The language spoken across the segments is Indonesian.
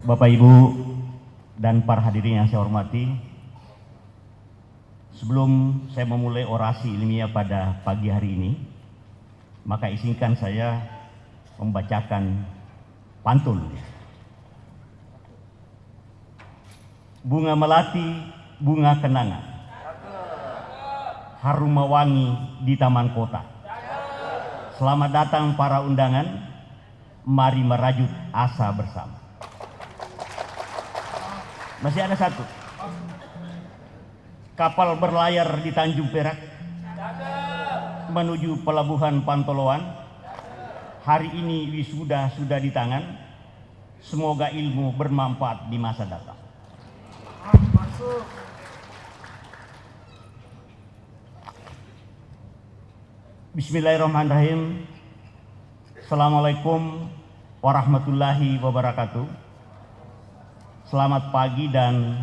Bapak, Ibu, dan para hadirin yang saya hormati, sebelum saya memulai orasi ilmiah pada pagi hari ini, maka izinkan saya membacakan pantun. Bunga melati, bunga kenangan, harum mewangi di taman kota. Selamat datang para undangan, mari merajut asa bersama. Masih ada satu. Kapal berlayar di Tanjung Perak menuju pelabuhan Pantoloan. Hari ini wisuda sudah di tangan. Semoga ilmu bermanfaat di masa datang. Bismillahirrahmanirrahim. Assalamualaikum warahmatullahi wabarakatuh. Selamat pagi dan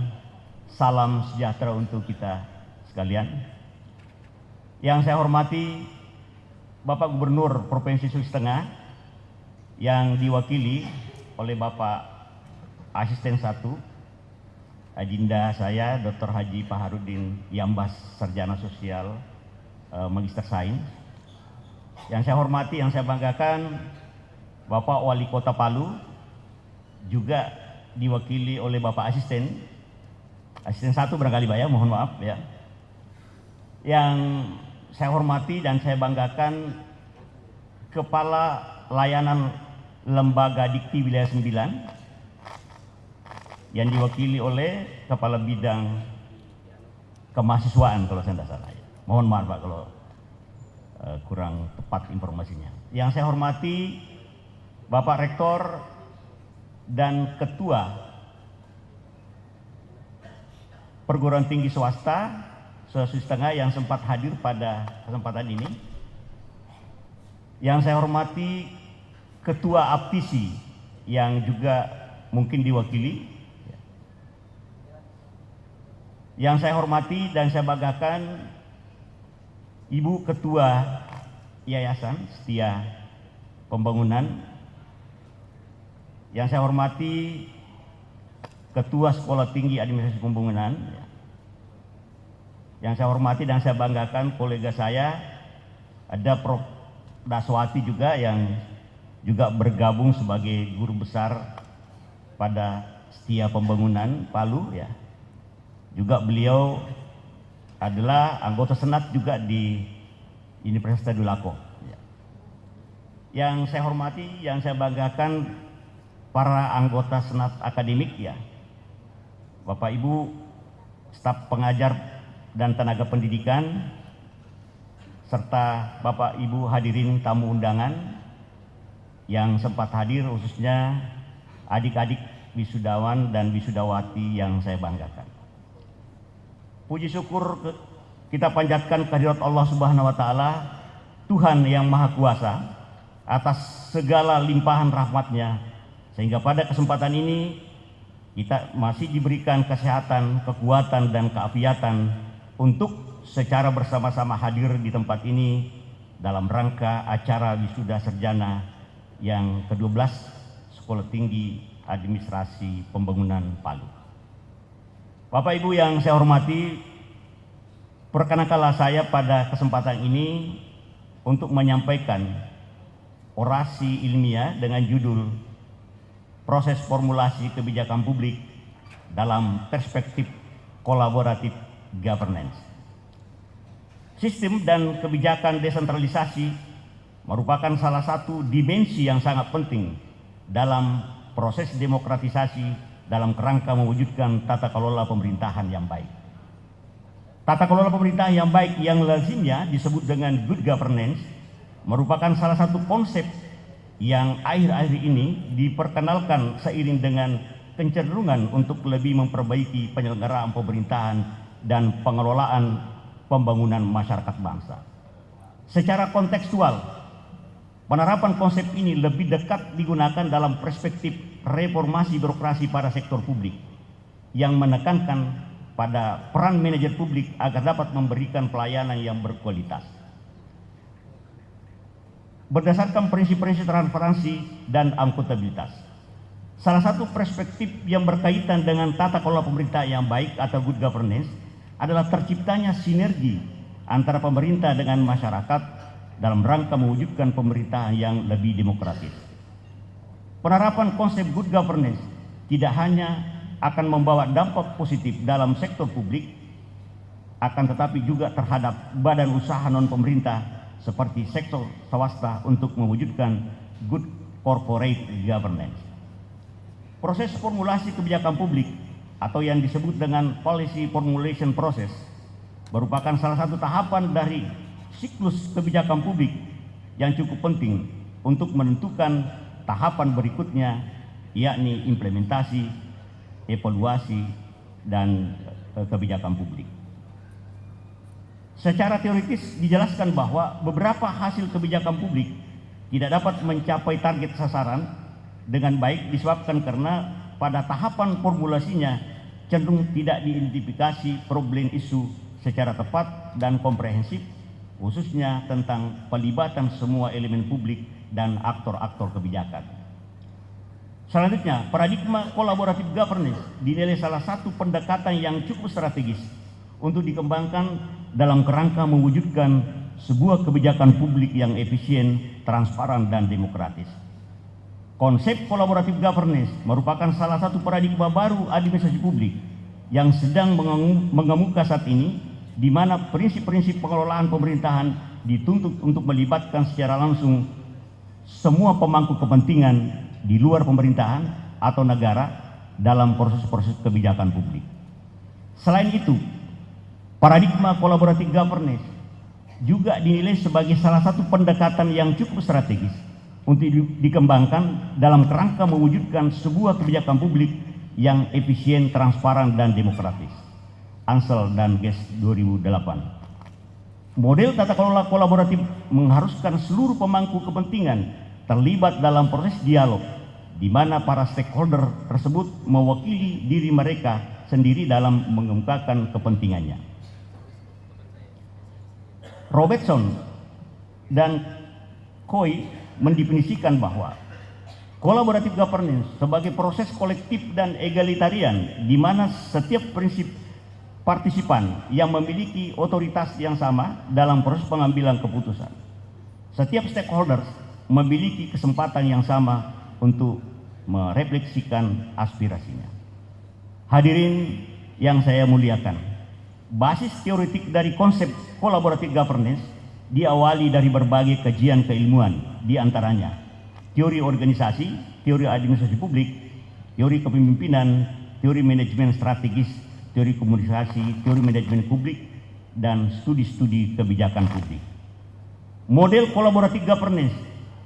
salam sejahtera untuk kita sekalian. Yang saya hormati Bapak Gubernur Provinsi Sulawesi Tengah yang diwakili oleh Bapak Asisten 1 Adinda saya Dr. Haji Paharudin Yambas, Sarjana Sosial, Magister Sains. Yang saya hormati, yang saya banggakan Bapak Wali Kota Palu, juga diwakili oleh Bapak Asisten 1 barangkali Pak ya, mohon maaf ya. Yang saya hormati dan saya banggakan Kepala Layanan Lembaga Dikti Wilayah 9 yang diwakili oleh Kepala Bidang Kemahasiswaan kalau saya tidak salah ya. Mohon maaf Pak kalau kurang tepat informasinya. Yang saya hormati Bapak Rektor dan Ketua Perguruan Tinggi Swasta Sulawesi Tengah yang sempat hadir pada kesempatan ini. Yang saya hormati Ketua Aptisi yang juga mungkin diwakili. Yang saya hormati dan saya banggakan Ibu Ketua Yayasan Setia Pembangunan. Yang saya hormati Ketua Sekolah Tinggi Administrasi Pembangunan. Yang saya hormati dan saya banggakan kolega saya, ada Prof. Daswati juga yang juga bergabung sebagai guru besar pada Setia Pembangunan Palu ya. Juga beliau adalah anggota senat juga di Universitas Tadulako. Yang saya hormati, yang saya banggakan para anggota senat akademik ya, Bapak Ibu, staf pengajar dan tenaga pendidikan, serta Bapak Ibu hadirin tamu undangan yang sempat hadir, khususnya adik-adik wisudawan dan wisudawati yang saya banggakan. Puji syukur kita panjatkan kehadirat Allah Subhanahu wa Ta'ala, Tuhan yang Maha Kuasa, atas segala limpahan rahmat-Nya, sehingga pada kesempatan ini kita masih diberikan kesehatan, kekuatan, dan keafiatan untuk secara bersama-sama hadir di tempat ini dalam rangka acara wisuda sarjana yang ke-12 Sekolah Tinggi Administrasi Pembangunan Palu. Bapak Ibu yang saya hormati, perkenankanlah saya pada kesempatan ini untuk menyampaikan orasi ilmiah dengan judul Proses Formulasi Kebijakan Publik dalam Perspektif Kolaboratif Governance. Sistem dan kebijakan desentralisasi merupakan salah satu dimensi yang sangat penting dalam proses demokratisasi dalam kerangka mewujudkan tata kelola pemerintahan yang baik. Tata kelola pemerintahan yang baik yang lazimnya disebut dengan good governance merupakan salah satu konsep yang akhir-akhir ini diperkenalkan seiring dengan kecenderungan untuk lebih memperbaiki penyelenggaraan pemerintahan dan pengelolaan pembangunan masyarakat bangsa. Secara kontekstual, penerapan konsep ini lebih dekat digunakan dalam perspektif reformasi birokrasi pada sektor publik yang menekankan pada peran manajer publik agar dapat memberikan pelayanan yang berkualitas. Berdasarkan prinsip-prinsip transparansi dan akuntabilitas, Salah satu perspektif yang berkaitan dengan tata kelola pemerintah yang baik atau good governance adalah terciptanya sinergi antara pemerintah dengan masyarakat dalam rangka mewujudkan pemerintahan yang lebih demokratis. Penerapan konsep good governance tidak hanya akan membawa dampak positif dalam sektor publik, akan tetapi juga terhadap badan usaha non-pemerintah seperti sektor swasta untuk mewujudkan good corporate governance. Proses formulasi kebijakan publik atau yang disebut dengan policy formulation process merupakan salah satu tahapan dari siklus kebijakan publik yang cukup penting untuk menentukan tahapan berikutnya, yakni implementasi, evaluasi, dan kebijakan publik. Secara teoritis dijelaskan bahwa beberapa hasil kebijakan publik tidak dapat mencapai target sasaran dengan baik disebabkan karena pada tahapan formulasinya cenderung tidak diidentifikasi problem isu secara tepat dan komprehensif, khususnya tentang pelibatan semua elemen publik dan aktor-aktor kebijakan. Selanjutnya, paradigma collaborative governance dinilai salah satu pendekatan yang cukup strategis untuk dikembangkan dalam kerangka mewujudkan sebuah kebijakan publik yang efisien, transparan, dan demokratis. Konsep collaborative governance merupakan salah satu paradigma baru administrasi publik yang sedang mengemuka saat ini, di mana prinsip-prinsip pengelolaan pemerintahan dituntut untuk melibatkan secara langsung semua pemangku kepentingan di luar pemerintahan atau negara dalam proses-proses kebijakan publik. Selain itu, paradigma collaborative governance juga dinilai sebagai salah satu pendekatan yang cukup strategis untuk dikembangkan dalam kerangka mewujudkan sebuah kebijakan publik yang efisien, transparan, dan demokratis. Ansel dan GES 2008. Model tata kelola kolaboratif mengharuskan seluruh pemangku kepentingan terlibat dalam proses dialog, di mana para stakeholder tersebut mewakili diri mereka sendiri dalam mengemukakan kepentingannya. Robertson dan Coy mendefinisikan bahwa collaborative governance sebagai proses kolektif dan egalitarian di mana setiap prinsip partisipan yang memiliki otoritas yang sama dalam proses pengambilan keputusan. Setiap stakeholders memiliki kesempatan yang sama untuk merefleksikan aspirasinya. Hadirin yang saya muliakan, basis teoretik dari konsep collaborative governance diawali dari berbagai kajian keilmuan, di antaranya teori organisasi, teori administrasi publik, teori kepemimpinan, teori manajemen strategis, teori komunikasi, teori manajemen publik, dan studi-studi kebijakan publik. Model collaborative governance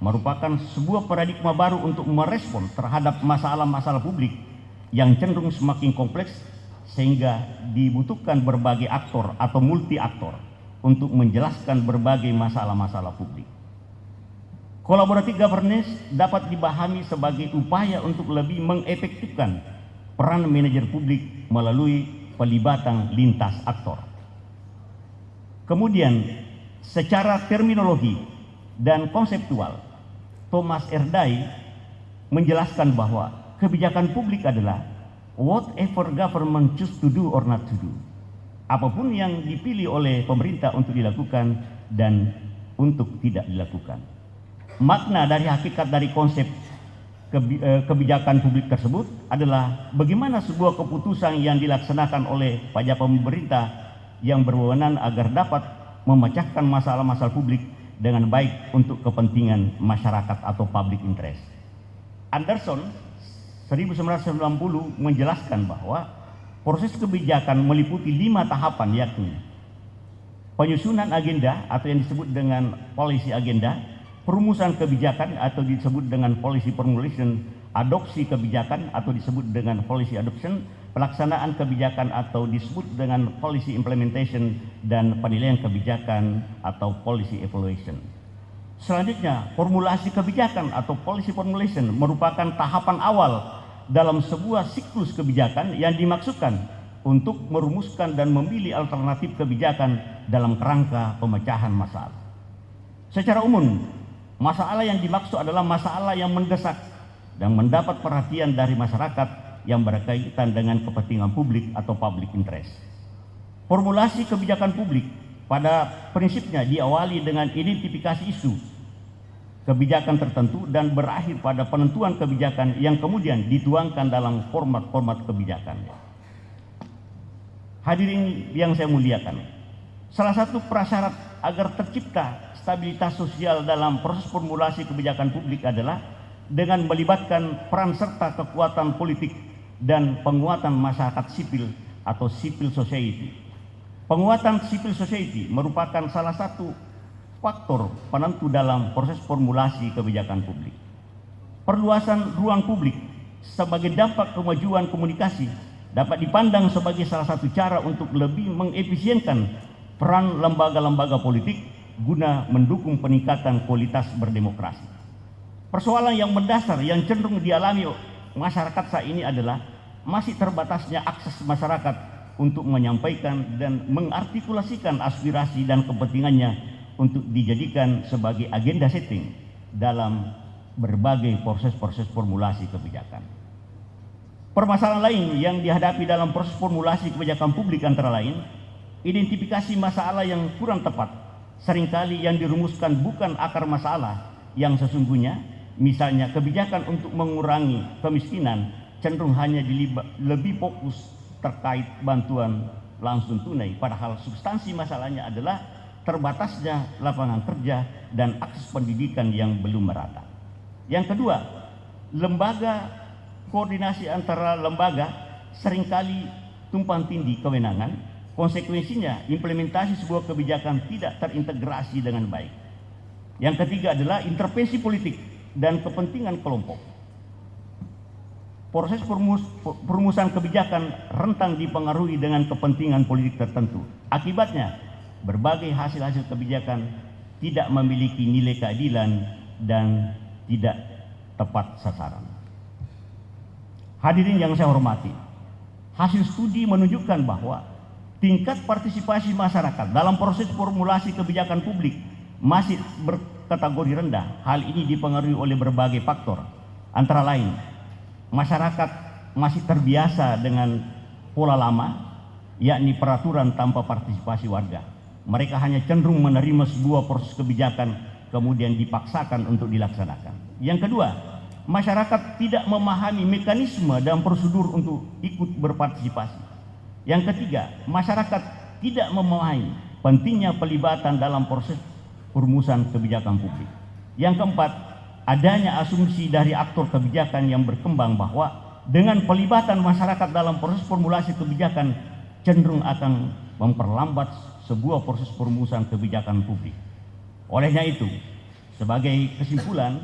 merupakan sebuah paradigma baru untuk merespon terhadap masalah-masalah publik yang cenderung semakin kompleks sehingga dibutuhkan berbagai aktor atau multi aktor untuk menjelaskan berbagai masalah-masalah publik. Collaborative governance dapat dipahami sebagai upaya untuk lebih mengefektifkan peran manajer publik melalui pelibatan lintas aktor. Kemudian, secara terminologi dan konseptual, Thomas Erdai menjelaskan bahwa kebijakan publik adalah whatever government choose to do or not to do. Apapun yang dipilih oleh pemerintah untuk dilakukan dan untuk tidak dilakukan. Makna dari hakikat dari konsep kebijakan publik tersebut adalah bagaimana sebuah keputusan yang dilaksanakan oleh pejabat pemerintah yang berwenang agar dapat memecahkan masalah-masalah publik dengan baik untuk kepentingan masyarakat atau public interest. Anderson 1990 menjelaskan bahwa proses kebijakan meliputi 5 tahapan, yakni penyusunan agenda atau yang disebut dengan policy agenda, perumusan kebijakan atau disebut dengan policy formulation, adopsi kebijakan atau disebut dengan policy adoption, pelaksanaan kebijakan atau disebut dengan policy implementation, dan penilaian kebijakan atau policy evaluation. Selanjutnya, formulasi kebijakan atau policy formulation merupakan tahapan awal dalam sebuah siklus kebijakan yang dimaksudkan untuk merumuskan dan memilih alternatif kebijakan dalam kerangka pemecahan masalah. Secara umum, masalah yang dimaksud adalah masalah yang mendesak dan mendapat perhatian dari masyarakat yang berkaitan dengan kepentingan publik atau public interest. Formulasi kebijakan publik pada prinsipnya diawali dengan identifikasi isu kebijakan tertentu dan berakhir pada penentuan kebijakan yang kemudian dituangkan dalam format-format kebijakan. Hadirin yang saya muliakan, salah satu prasyarat agar tercipta stabilitas sosial dalam proses formulasi kebijakan publik adalah dengan melibatkan peran serta kekuatan politik dan penguatan masyarakat sipil atau civil society. Penguatan civil society merupakan salah satu faktor penentu dalam proses formulasi kebijakan publik. Perluasan ruang publik sebagai dampak kemajuan komunikasi dapat dipandang sebagai salah satu cara untuk lebih mengefisienkan peran lembaga-lembaga politik guna mendukung peningkatan kualitas berdemokrasi. Persoalan yang mendasar yang cenderung dialami masyarakat saat ini adalah masih terbatasnya akses masyarakat untuk menyampaikan dan mengartikulasikan aspirasi dan kepentingannya untuk dijadikan sebagai agenda setting dalam berbagai proses-proses formulasi kebijakan. Permasalahan lain yang dihadapi dalam proses formulasi kebijakan publik antara lain, identifikasi masalah yang kurang tepat, seringkali yang dirumuskan bukan akar masalah yang sesungguhnya, misalnya kebijakan untuk mengurangi kemiskinan cenderung hanya lebih fokus terkait bantuan langsung tunai, padahal substansi masalahnya adalah terbatasnya lapangan kerja dan akses pendidikan yang belum merata. Yang kedua, koordinasi antara lembaga seringkali tumpang tindih kewenangan, konsekuensinya implementasi sebuah kebijakan tidak terintegrasi dengan baik. Yang ketiga adalah intervensi politik dan kepentingan kelompok. Proses perumusan kebijakan rentan dipengaruhi dengan kepentingan politik tertentu. Akibatnya, berbagai hasil-hasil kebijakan tidak memiliki nilai keadilan dan tidak tepat sasaran. Hadirin yang saya hormati, hasil studi menunjukkan bahwa tingkat partisipasi masyarakat dalam proses formulasi kebijakan publik masih berkategori rendah. Hal ini dipengaruhi oleh berbagai faktor, antara lain masyarakat masih terbiasa dengan pola lama, yakni peraturan tanpa partisipasi warga. Mereka hanya cenderung menerima sebuah proses kebijakan kemudian dipaksakan untuk dilaksanakan. Yang kedua, masyarakat tidak memahami mekanisme dan prosedur untuk ikut berpartisipasi. Yang ketiga, masyarakat tidak memahami pentingnya pelibatan dalam proses perumusan kebijakan publik. Yang keempat, adanya asumsi dari aktor kebijakan yang berkembang bahwa dengan pelibatan masyarakat dalam proses formulasi kebijakan cenderung akan memperlambat sebuah proses perumusan kebijakan publik. Olehnya itu, sebagai kesimpulan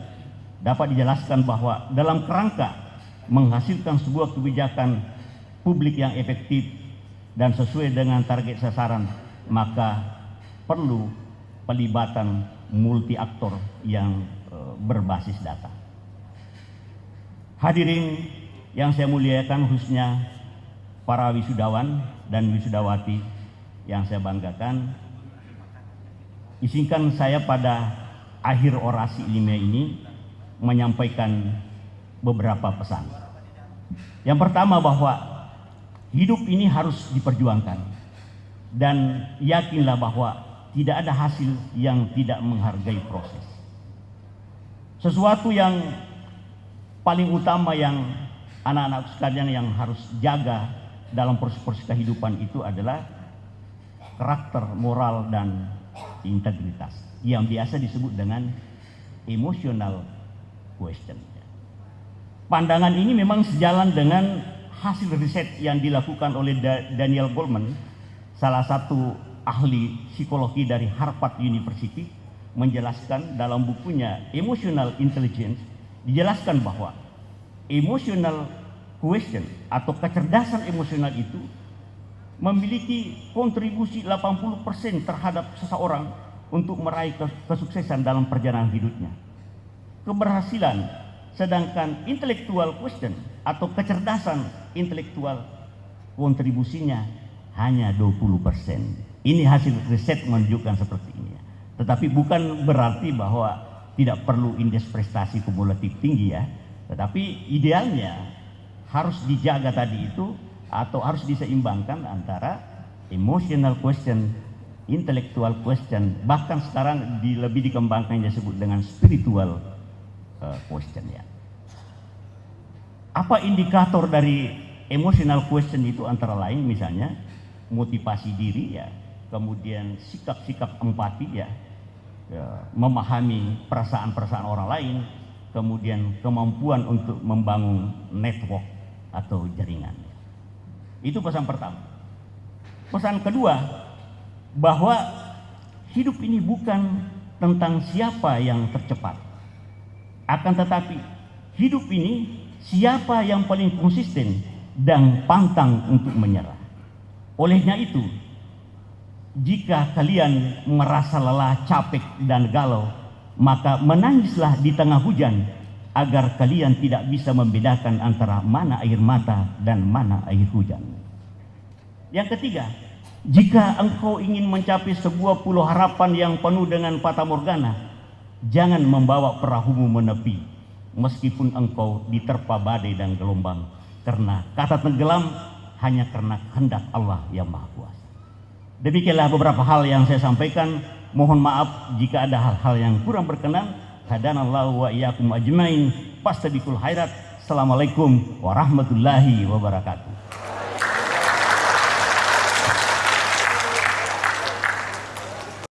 dapat dijelaskan bahwa dalam kerangka menghasilkan sebuah kebijakan publik yang efektif dan sesuai dengan target sasaran, maka perlu pelibatan multi aktor yang berbasis data. Hadirin yang saya muliakan, khususnya para wisudawan dan wisudawati yang saya banggakan, izinkan saya pada akhir orasi ilmiah ini menyampaikan beberapa pesan. Yang pertama, bahwa hidup ini harus diperjuangkan dan yakinlah bahwa tidak ada hasil yang tidak menghargai proses. Sesuatu yang paling utama yang anak-anak sekalian yang harus jaga dalam proses-proses kehidupan itu adalah karakter, moral, dan integritas yang biasa disebut dengan emotional question. Pandangan ini memang sejalan dengan hasil riset yang dilakukan oleh Daniel Goleman, salah satu ahli psikologi dari Harvard University, menjelaskan dalam bukunya Emotional Intelligence, dijelaskan bahwa emotional question atau kecerdasan emosional itu memiliki kontribusi 80% terhadap seseorang untuk meraih kesuksesan dalam perjalanan hidupnya. Keberhasilan, sedangkan intellectual question atau kecerdasan intelektual kontribusinya hanya 20%. Ini hasil riset menunjukkan seperti ini. Tetapi bukan berarti bahwa tidak perlu indeks prestasi kumulatif tinggi ya. Tetapi idealnya harus dijaga tadi itu, atau harus diseimbangkan antara emotional question, intellectual question, bahkan sekarang lebih dikembangkan yang disebut dengan spiritual question ya. Apa indikator dari emotional question itu? Antara lain misalnya motivasi diri ya, kemudian sikap-sikap empati ya, memahami perasaan-perasaan orang lain, kemudian kemampuan untuk membangun network atau jaringan. Itu pesan pertama. Pesan kedua, bahwa hidup ini bukan tentang siapa yang tercepat, akan tetapi hidup ini siapa yang paling konsisten dan pantang untuk menyerah. Olehnya itu, jika kalian merasa lelah, capek, dan galau, maka menangislah di tengah hujan, agar kalian tidak bisa membedakan antara mana air mata dan mana air hujan. Yang ketiga, jika engkau ingin mencapai sebuah pulau harapan yang penuh dengan fata morgana, jangan membawa perahumu menepi, meskipun engkau diterpa badai dan gelombang, karena kata tenggelam hanya karena kehendak Allah yang Maha Kuasa. Demikianlah beberapa hal yang saya sampaikan. Mohon maaf jika ada hal-hal yang kurang berkenan. Hadanallahu wa iyyakum ajmain. Fastabiqul khairat. Assalamualaikum warahmatullahi wabarakatuh.